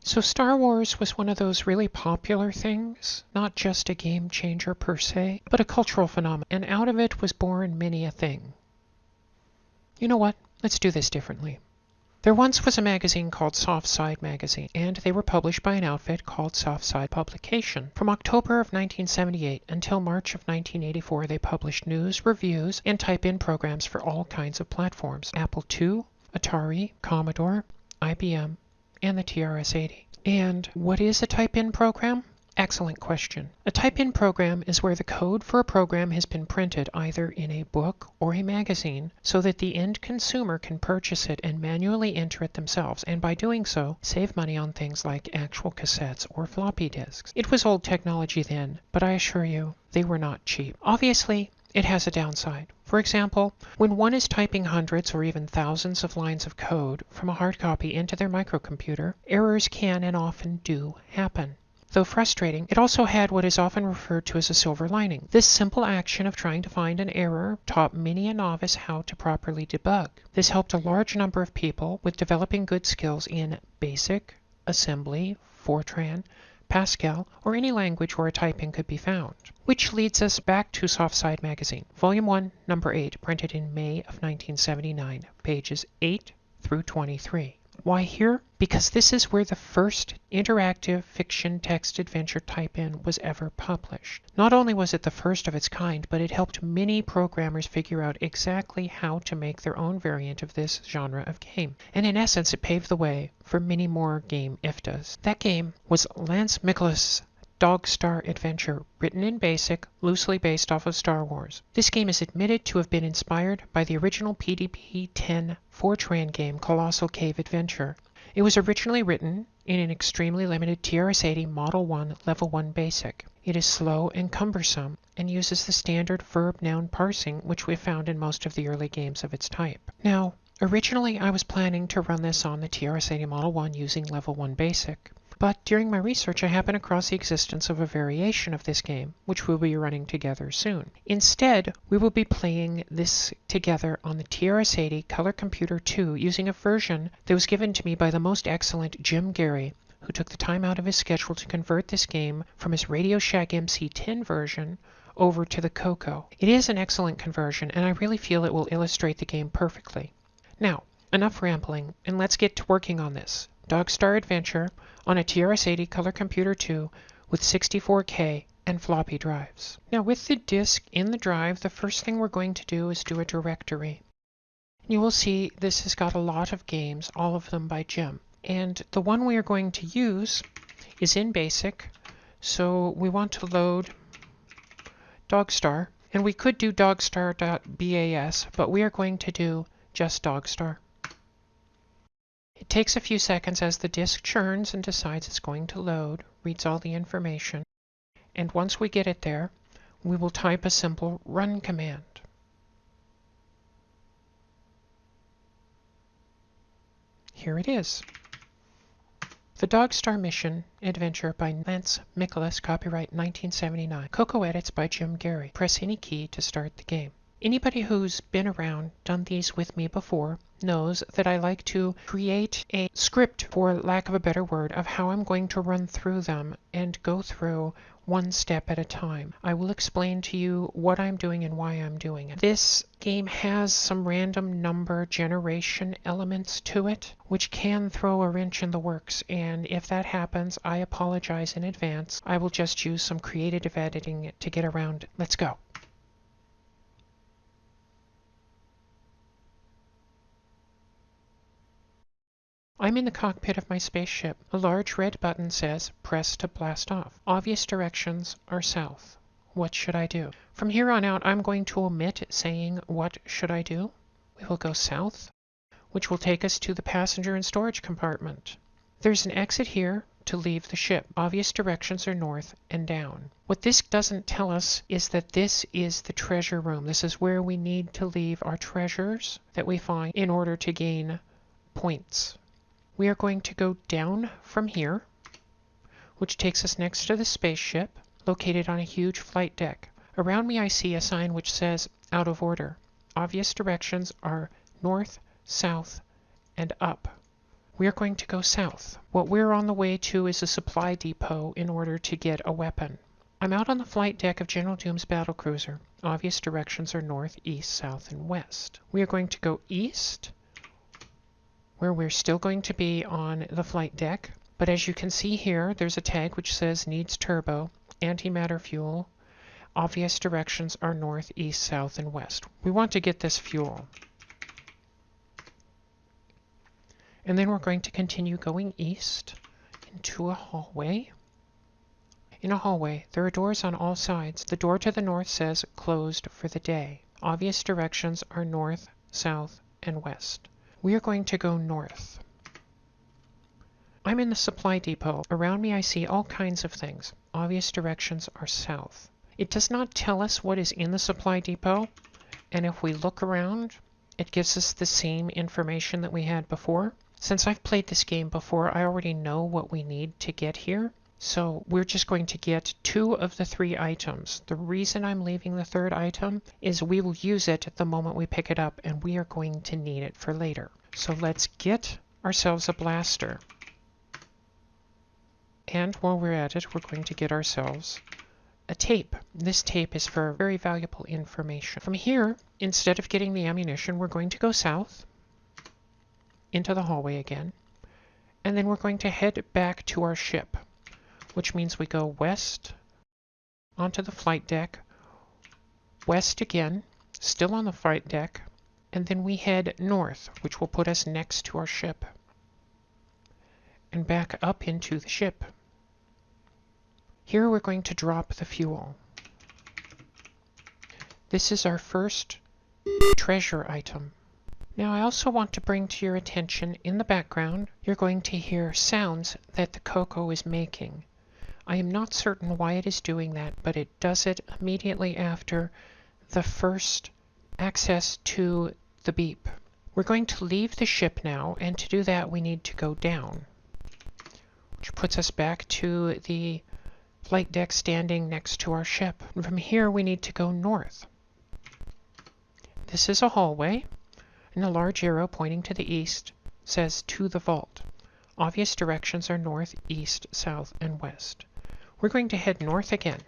So Star Wars was one of those really popular things, not just a game changer per se, but a cultural phenomenon, and out of it was born many a thing. You know what? Let's do this differently. There once was a magazine called SoftSide Magazine, and they were published by an outfit called SoftSide Publication. From October of 1978 until March of 1984, they published news, reviews, and type-in programs for all kinds of platforms: Apple II, Atari, Commodore, IBM, and the TRS-80. And what is a type-in program? Excellent question. A type-in program is where the code for a program has been printed either in a book or a magazine so that the end consumer can purchase it and manually enter it themselves, and by doing so, save money on things like actual cassettes or floppy disks. It was old technology then, but I assure you, they were not cheap. Obviously, it has a downside. For example, when one is typing hundreds or even thousands of lines of code from a hard copy into their microcomputer, errors can and often do happen. Though frustrating, it also had what is often referred to as a silver lining. This simple action of trying to find an error taught many a novice how to properly debug. This helped a large number of people with developing good skills in BASIC, Assembly, Fortran, Pascal, or any language where a type-in could be found. Which leads us back to SoftSide Magazine, Volume 1, Number 8, printed in May of 1979, pages 8 through 23. Why here? Because this is where the first interactive fiction text adventure type-in was ever published. Not only was it the first of its kind, but it helped many programmers figure out exactly how to make their own variant of this genre of game. And in essence, it paved the way for many more game IFTAs. That game was Lance Micklus' Dogstar Adventure, written in BASIC, loosely based off of Star Wars. This game is admitted to have been inspired by the original PDP-10 Fortran game Colossal Cave Adventure. It was originally written in an extremely limited TRS-80 Model I Level 1 BASIC. It is slow and cumbersome and uses the standard verb-noun parsing which we found in most of the early games of its type. Now, originally I was planning to run this on the TRS-80 Model I using Level 1 BASIC. But during my research, I happened across the existence of a variation of this game, which we'll be running together soon. Instead, we will be playing this together on the TRS-80 Color Computer 2 using a version that was given to me by the most excellent Jim Gary, who took the time out of his schedule to convert this game from his Radio Shack MC10 version over to the COCO. It is an excellent conversion, and I really feel it will illustrate the game perfectly. Now, enough rambling, and let's get to working on this. Dogstar Adventure on a TRS-80 Color Computer 2 with 64K and floppy drives. Now with the disk in the drive, the first thing we're going to do is do a directory. You will see this has got a lot of games, all of them by Jim. And the one we are going to use is in BASIC, so we want to load Dogstar. And we could do dogstar.bas, but we are going to do just Dogstar. It takes a few seconds as the disk churns and decides it's going to load, reads all the information, and once we get it there, we will type a simple run command. Here it is. The Dogstar Mission Adventure by Lance Micklus, copyright 1979. COCO edits by Jim Gary. Press any key to start the game. Anybody who's been around, done these with me before, knows that I like to create a script, for lack of a better word, of how I'm going to run through them and go through one step at a time. I will explain to you what I'm doing and why I'm doing it. This game has some random number generation elements to it, which can throw a wrench in the works, and if that happens, I apologize in advance. I will just use some creative editing to get around it. Let's go. I'm in the cockpit of my spaceship. A large red button says, press to blast off. Obvious directions are south. What should I do? From here on out, I'm going to omit saying, what should I do? We will go south, which will take us to the passenger and storage compartment. There's an exit here to leave the ship. Obvious directions are north and down. What this doesn't tell us is that this is the treasure room. This is where we need to leave our treasures that we find in order to gain points. We are going to go down from here, which takes us next to the spaceship, located on a huge flight deck. Around me I see a sign which says, out of order. Obvious directions are north, south, and up. we are going to go south. What we're on the way to is a supply depot in order to get a weapon. I'm out on the flight deck of General Doom's battlecruiser. Obvious directions are north, east, south, and west. We are going to go east, where we're still going to be on the flight deck. But as you can see here, there's a tag which says needs turbo, antimatter fuel. Obvious directions are north, east, south, and west. We want to get this fuel. And then we're going to continue going east into a hallway. In a hallway, there are doors on all sides. The door to the north says closed for the day. Obvious directions are north, south, and west. We are going to go north. I'm in the supply depot. Around me I see all kinds of things. Obvious directions are south. It does not tell us what is in the supply depot, and if we look around, it gives us the same information that we had before. Since I've played this game before, I already know what we need to get here. So we're just going to get 2 of the 3 items. The reason I'm leaving the 3rd item is we will use it the moment we pick it up, and we are going to need it for later. So let's get ourselves a blaster. And while we're at it, we're going to get ourselves a tape. This tape is for very valuable information. From here, instead of getting the ammunition, we're going to go south into the hallway again. And then we're going to head back to our ship, which means we go west onto the flight deck, west again, still on the flight deck, and then we head north, which will put us next to our ship, and back up into the ship. Here we're going to drop the fuel. This is our first treasure item. Now I also want to bring to your attention, in the background, you're going to hear sounds that the COCO is making. I am not certain why it is doing that, but it does it immediately after the first access to the beep. We're going to leave the ship now, and to do that we need to go down, which puts us back to the flight deck standing next to our ship. And from here we need to go north. This is a hallway, and a large arrow pointing to the east says to the vault. Obvious directions are north, east, south, and west. We're going to head north again.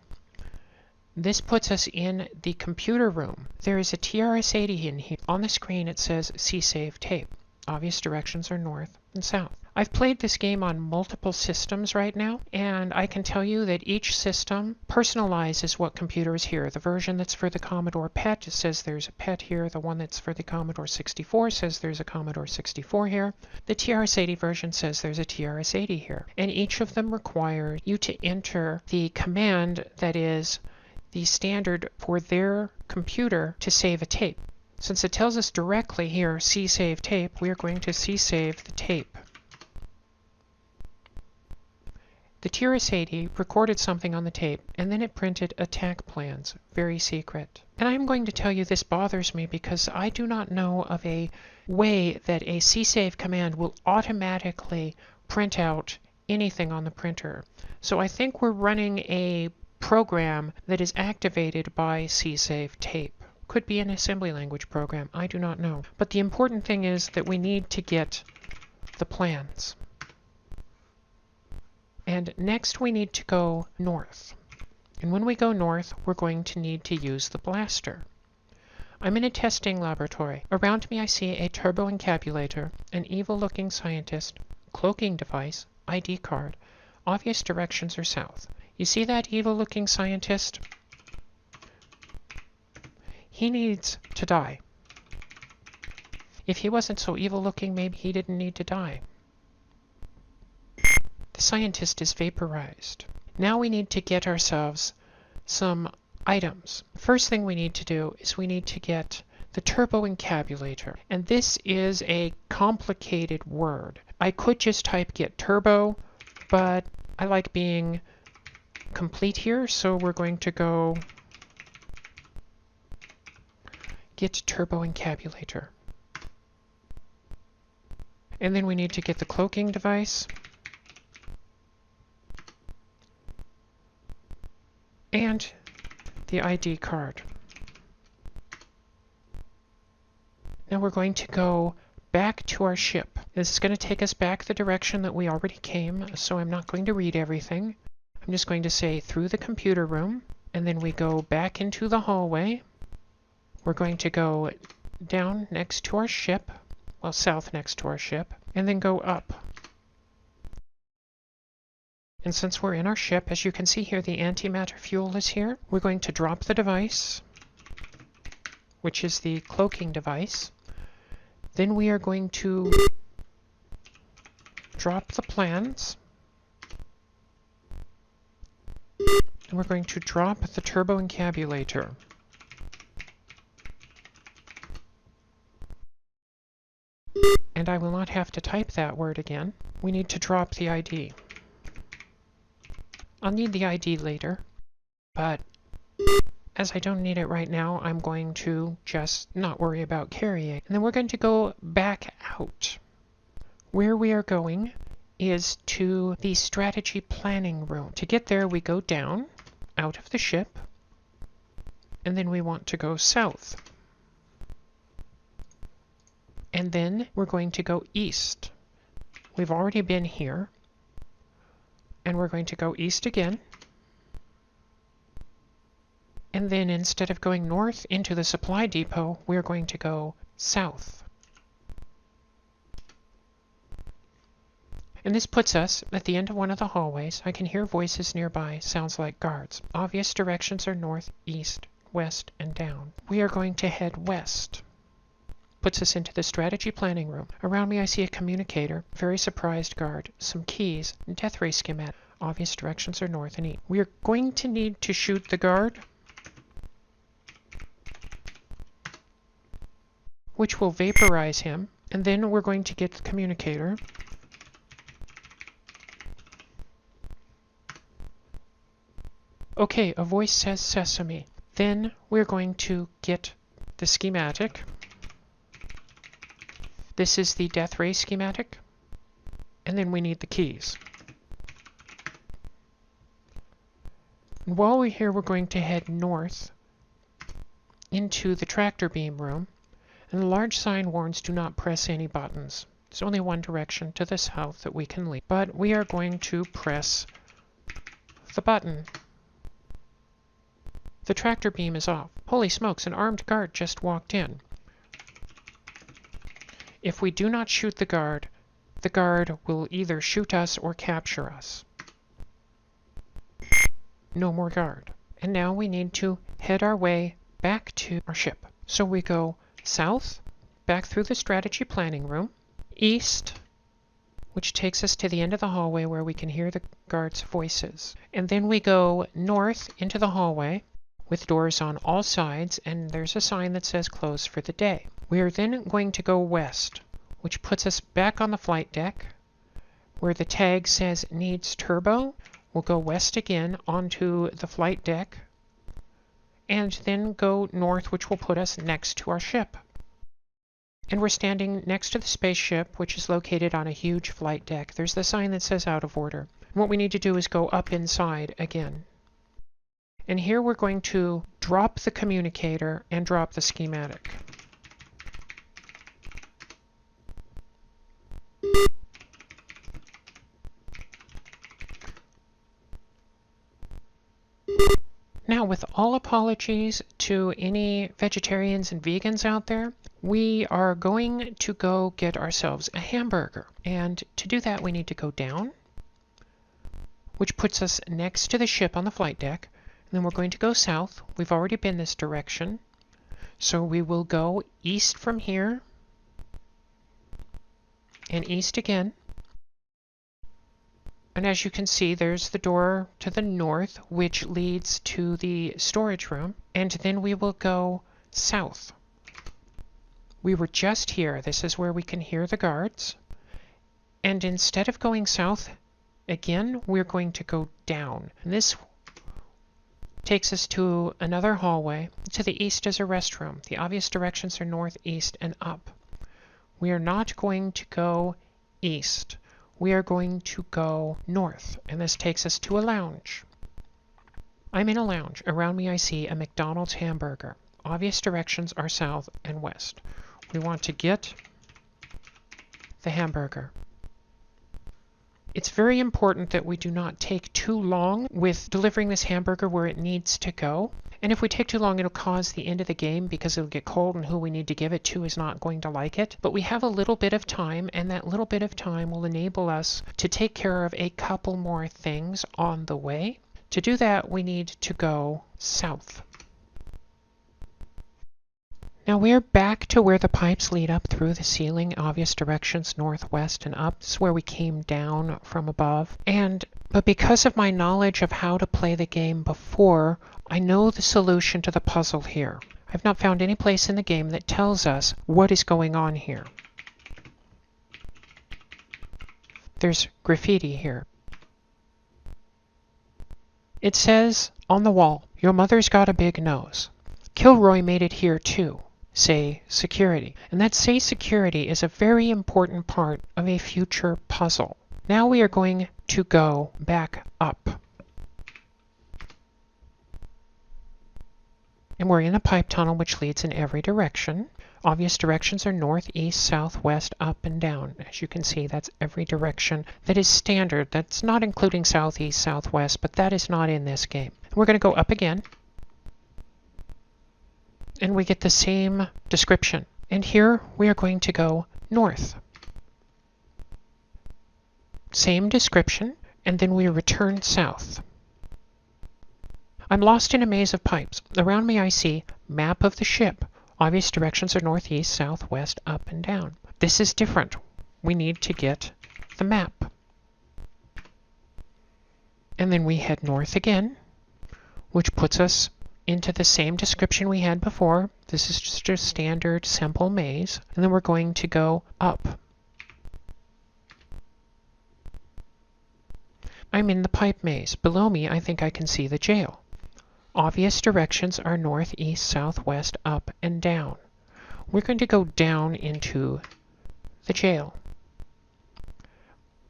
This puts us in the computer room. There is a TRS-80 in here. On the screen it says C-Save Tape. Obvious directions are north and south. I've played this game on multiple systems right now, and I can tell you that each system personalizes what computer is here. The version that's for the Commodore PET says there's a PET here. The one that's for the Commodore 64 says there's a Commodore 64 here. The TRS-80 version says there's a TRS-80 here. And each of them require you to enter the command that is the standard for their computer to save a tape. Since it tells us directly here, C-Save Tape, we are going to C-Save the tape. The TRS-80 recorded something on the tape, and then it printed attack plans, very secret. And I'm going to tell you this bothers me because I do not know of a way that a C-Save command will automatically print out anything on the printer. So I think we're running a program that is activated by C-Save Tape. Could be an assembly language program, I do not know. But the important thing is that we need to get the plans. And next we need to go north. And when we go north, we're going to need to use the blaster. I'm in a testing laboratory. Around me I see a turbo encabulator, an evil-looking scientist, cloaking device, ID card. Obvious directions are south. You see that evil-looking scientist? He needs to die. If he wasn't so evil-looking, maybe he didn't need to die. The scientist is vaporized. Now we need to get ourselves some items. First thing we need to do is we need to get the turbo encabulator. And this is a complicated word. I could just type get turbo, but I like being complete here, so we're going to go get turbo encabulator. And then we need to get the cloaking device. And the ID card. Now we're going to go back to our ship. This is going to take us back the direction that we already came, so I'm not going to read everything. I'm just going to say through the computer room, and then we go back into the hallway. We're going to go down next to our ship, well, south next to our ship, and then go up. And since we're in our ship, as you can see here, the antimatter fuel is here. We're going to drop the device, which is the cloaking device. Then we are going to drop the plans. And we're going to drop the turbo encabulator. And I will not have to type that word again. We need to drop the ID. I'll need the ID later, but as I don't need it right now, I'm going to just not worry about carrying. And then we're going to go back out. Where we are going is to the strategy planning room. To get there, we go down, out of the ship, and then we want to go south. And then we're going to go east. We've already been here. And we're going to go east again. And then instead of going north into the supply depot, we're going to go south. And this puts us at the end of one of the hallways. I can hear voices nearby, sounds like guards. Obvious directions are north, east, west, and down. We are going to head west. Puts us into the strategy planning room. Around me I see a communicator, very surprised guard, some keys, and death ray schematic. Obvious directions are north and east. We are going to need to shoot the guard, which will vaporize him, and then we're going to get the communicator. Okay, a voice says sesame. Then we're going to get the schematic. This is the death ray schematic, and then we need the keys. And while we're here, we're going to head north into the tractor beam room, and the large sign warns do not press any buttons. There's only one direction to the south that we can leave, but we are going to press the button. The tractor beam is off. Holy smokes, an armed guard just walked in. If we do not shoot the guard will either shoot us or capture us. No more guard. And now we need to head our way back to our ship. So we go south, back through the strategy planning room, east, which takes us to the end of the hallway where we can hear the guards' voices. And then we go north into the hallway with doors on all sides, and there's a sign that says close for the day. We are then going to go west, which puts us back on the flight deck where the tag says needs turbo. We'll go west again onto the flight deck and then go north, which will put us next to our ship. And we're standing next to the spaceship, which is located on a huge flight deck. There's the sign that says out of order. And what we need to do is go up inside again. And here we're going to drop the communicator and drop the schematic. Now, with all apologies to any vegetarians and vegans out there, we are going to go get ourselves a hamburger. And to do that, we need to go down, which puts us next to the ship on the flight deck. And then we're going to go south. We've already been this direction. So we will go east from here and east again. And as you can see, there's the door to the north, which leads to the storage room. And then we will go south. We were just here. This is where we can hear the guards. And instead of going south again, we're going to go down. And this takes us to another hallway. To the east is a restroom. The obvious directions are north, east, and up. We are not going to go east. We are going to go north, and this takes us to a lounge. I'm in a lounge. Around me I see a McDonald's hamburger. Obvious directions are south and west. We want to get the hamburger. It's very important that we do not take too long with delivering this hamburger where it needs to go. And if we take too long, it'll cause the end of the game because it'll get cold and who we need to give it to is not going to like it. But we have a little bit of time, and that little bit of time will enable us to take care of a couple more things on the way. To do that, we need to go south. Now we're back to where the pipes lead up through the ceiling, obvious directions, northwest and up. This is where we came down from above. But because of my knowledge of how to play the game before, I know the solution to the puzzle here. I've not found any place in the game that tells us what is going on here. There's graffiti here. It says on the wall, "Your mother's got a big nose." Kilroy made it here too. Say security. And that say security is a very important part of a future puzzle. Now we are going to go back up. And we're in a pipe tunnel which leads in every direction. Obvious directions are north, east, south, west, up, and down. As you can see, that's every direction that is standard. That's not including southeast, southwest, but that is not in this game. We're going to go up again. And we get the same description. And here we are going to go north. Same description, and then we return south. I'm lost in a maze of pipes. Around me I see map of the ship. Obvious directions are northeast, southwest, up, and down. This is different. We need to get the map. And then we head north again, which puts us into the same description we had before. This is just a standard simple maze. And then we're going to go up. I'm in the pipe maze. Below me, I think I can see the jail. Obvious directions are north, east, southwest, up, and down. We're going to go down into the jail.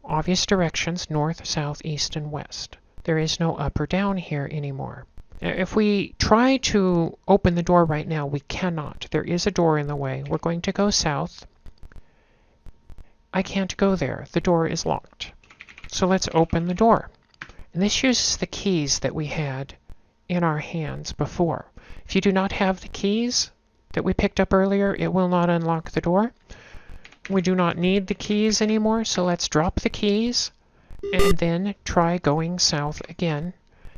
Obvious directions north, south, east, and west. There is no up or down here anymore. If we try to open the door right now, we cannot. There is a door in the way. We're going to go south. I can't go there. The door is locked. So let's open the door. And this uses the keys that we had in our hands before. If you do not have the keys that we picked up earlier, it will not unlock the door. We do not need the keys anymore, so let's drop the keys and then try going south again.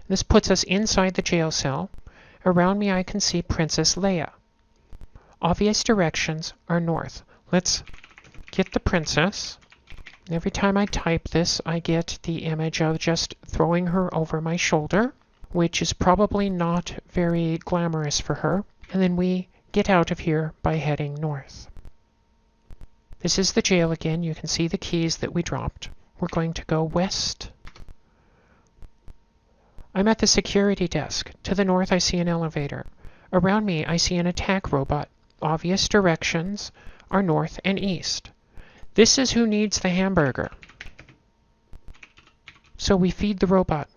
This puts us inside the jail cell. Around me I can see Princess Leia. Obvious directions are north. Let's get the princess. Every time I type this, I get the image of just throwing her over my shoulder, which is probably not very glamorous for her. And then we get out of here by heading north. This is the jail again. You can see the keys that we dropped. We're going to go west. I'm at the security desk. To the north, I see an elevator. Around me, I see an attack robot. Obvious directions are north and east. This is who needs the hamburger. So we feed the robot.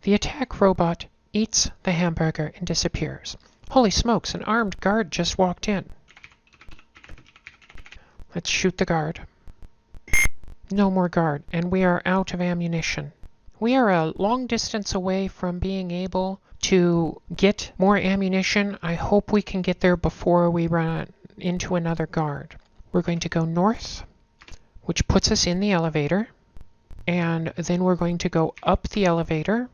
The attack robot eats the hamburger and disappears. Holy smokes, an armed guard just walked in. Let's shoot the guard. No more guard, and we are out of ammunition. We are a long distance away from being able to get more ammunition. I hope we can get there before we run into another guard. We're going to go north, which puts us in the elevator, and then we're going to go up the elevator,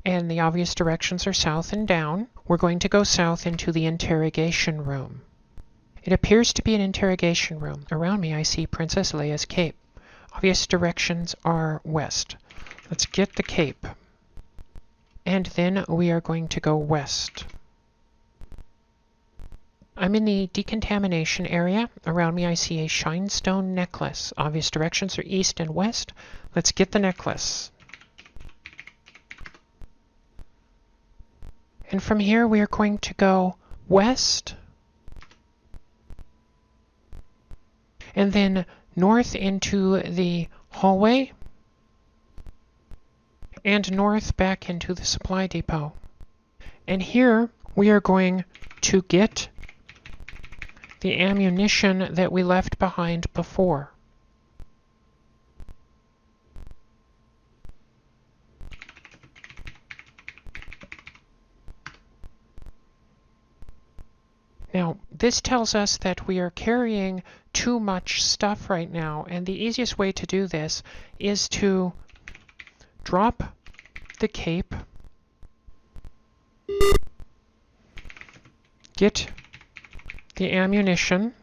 and the obvious directions are south and down. We're going to go south into the interrogation room. It appears to be an interrogation room. Around me I see Princess Leia's cape. Obvious directions are west. Let's get the cape. And then we are going to go west. I'm in the decontamination area. Around me I see a shinestone necklace. Obvious directions are east and west. Let's get the necklace. And from here we are going to go west. And then north into the hallway, and north back into the supply depot. And here we are going to get the ammunition that we left behind before. Now, this tells us that we are carrying too much stuff right now, and the easiest way to do this is to drop the cape, get the ammunition,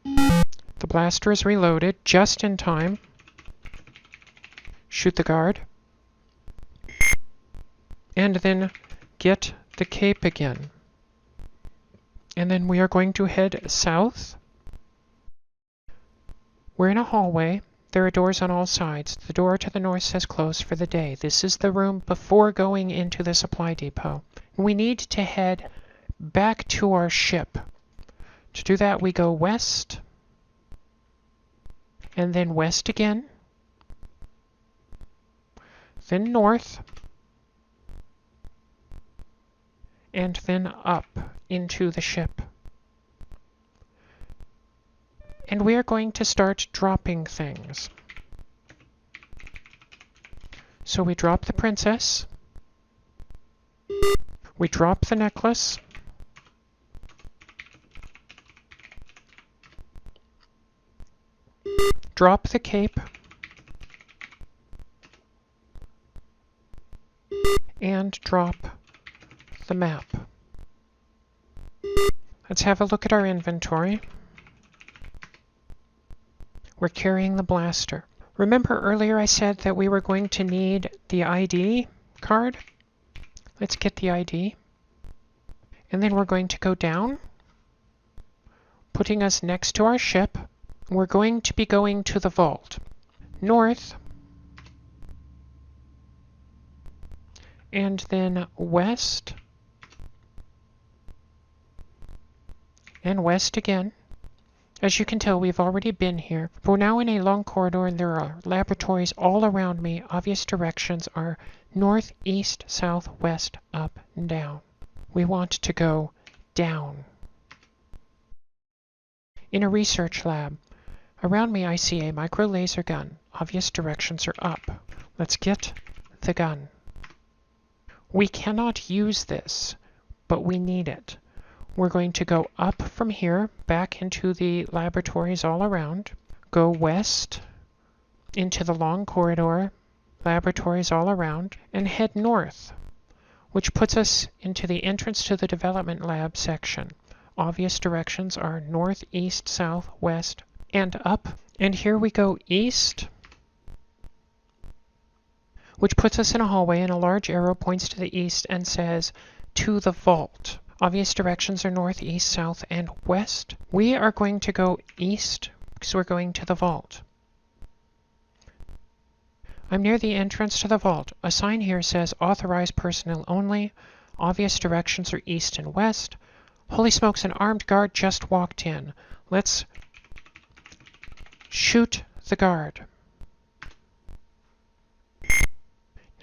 the blaster is reloaded just in time, shoot the guard, and then get the cape again. And then we are going to head south. We're in a hallway. There are doors on all sides. The door to the north says closed for the day. This is the room before going into the supply depot. We need to head back to our ship. To do that, we go west, and then west again, then north, and then up into the ship. And we are going to start dropping things. So we drop the princess, we drop the necklace, drop the cape, and drop the map. Let's have a look at our inventory. We're carrying the blaster. Remember earlier I said that we were going to need the ID card? Let's get the ID. And then we're going to go down, putting us next to our ship. We're going to be going to the vault. North, and then west, and west again. As you can tell, we've already been here. We're now in a long corridor, and there are laboratories all around me. Obvious directions are north, east, south, west, up, and down. We want to go down. In a research lab. Around me I see a micro laser gun. Obvious directions are up. Let's get the gun. We cannot use this, but we need it. We're going to go up from here, back into the laboratories all around, go west into the long corridor, laboratories all around, and head north, which puts us into the entrance to the development lab section. Obvious directions are north, east, south, west, and up. And here we go east, which puts us in a hallway, and a large arrow points to the east and says, to the vault. Obvious directions are north, east, south, and west. We are going to go east because we're going to the vault. I'm near the entrance to the vault. A sign here says authorized personnel only. Obvious directions are east and west. Holy smokes, an armed guard just walked in. Let's shoot the guard.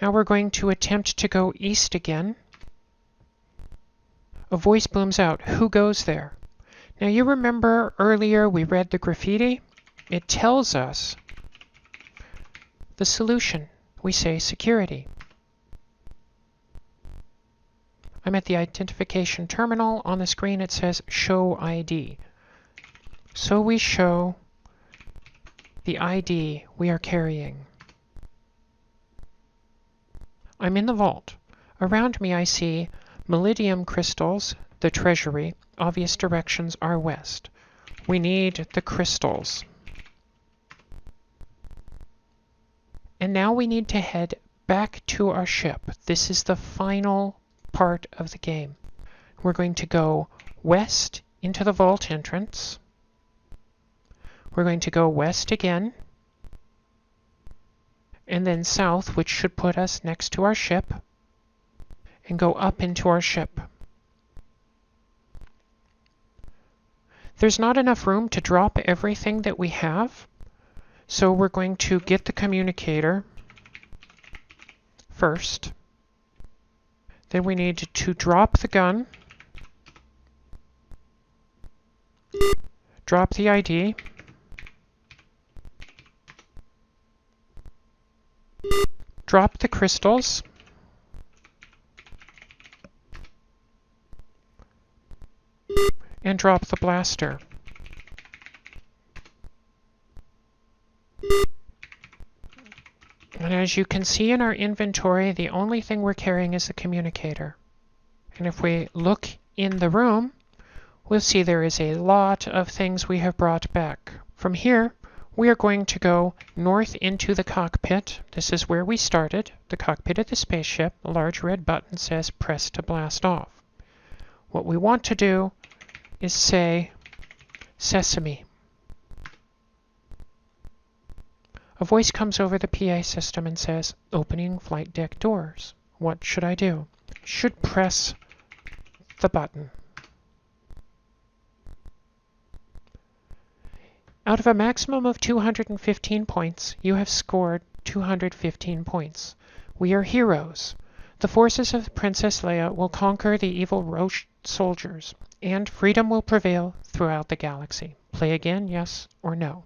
Now we're going to attempt to go east again. A voice booms out, "Who goes there?" Now you remember earlier we read the graffiti? It tells us the solution. We say security. I'm at the identification terminal. On the screen it says show ID. So we show the ID we are carrying. I'm in the vault. Around me I see Millennium crystals, the treasury. Obvious directions are west. We need the crystals. And now we need to head back to our ship. This is the final part of the game. We're going to go west into the vault entrance. We're going to go west again, and then south, which should put us next to our ship, and go up into our ship. There's not enough room to drop everything that we have, so we're going to get the communicator first. Then we need to drop the gun, drop the ID, drop the crystals, and drop the blaster. And as you can see in our inventory, the only thing we're carrying is the communicator. And if we look in the room, we'll see there is a lot of things we have brought back. From here, we are going to go north into the cockpit. This is where we started, the cockpit of the spaceship. A large red button says press to blast off. What we want to do is say Sesame. A voice comes over the PA system and says, opening flight deck doors. What should I do? Should press the button. Out of a maximum of 215 points, you have scored 215 points. We are heroes. The forces of Princess Leia will conquer the evil Roche soldiers, and freedom will prevail throughout the galaxy. Play again, yes or no?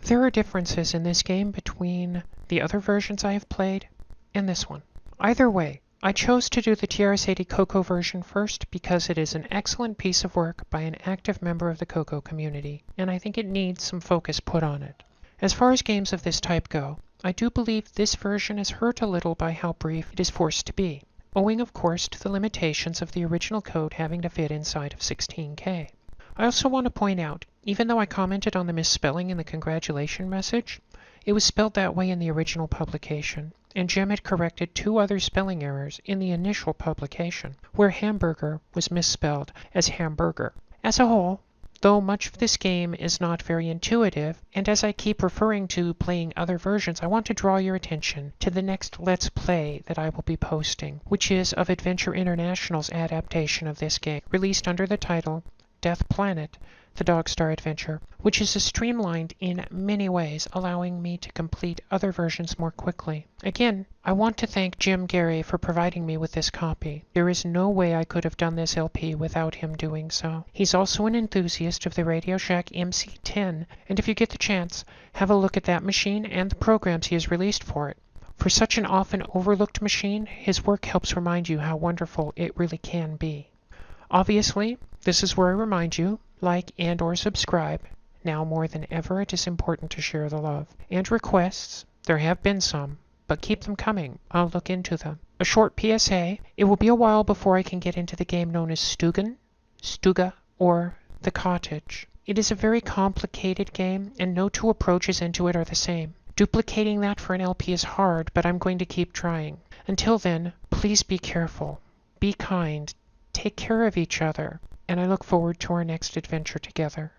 There are differences in this game between the other versions I have played and this one. Either way, I chose to do the TRS-80 COCO version first because it is an excellent piece of work by an active member of the COCO community, and I think it needs some focus put on it. As far as games of this type go, I do believe this version is hurt a little by how brief it is forced to be, owing of course to the limitations of the original code having to fit inside of 16K. I also want to point out, even though I commented on the misspelling in the congratulation message, it was spelled that way in the original publication, and Jim had corrected 2 other spelling errors in the initial publication, where hamburger was misspelled as hamburger. As a whole, though much of this game is not very intuitive, and as I keep referring to playing other versions, I want to draw your attention to the next Let's Play that I will be posting, which is of Adventure International's adaptation of this game, released under the title Death Planet, the Dogstar Adventure, which is streamlined in many ways, allowing me to complete other versions more quickly. Again, I want to thank Jim Gary for providing me with this copy. There is no way I could have done this LP without him doing so. He's also an enthusiast of the Radio Shack MC10, and if you get the chance, have a look at that machine and the programs he has released for it. For such an often overlooked machine, his work helps remind you how wonderful it really can be. Obviously, this is where I remind you, like and or subscribe. Now more than ever, it is important to share the love. And requests, there have been some, but keep them coming. I'll look into them. A short PSA, it will be a while before I can get into the game known as Stugan, Stuga, or The Cottage. It is a very complicated game, and no 2 approaches into it are the same. Duplicating that for an LP is hard, but I'm going to keep trying. Until then, please be careful, be kind, take care of each other, and I look forward to our next adventure together.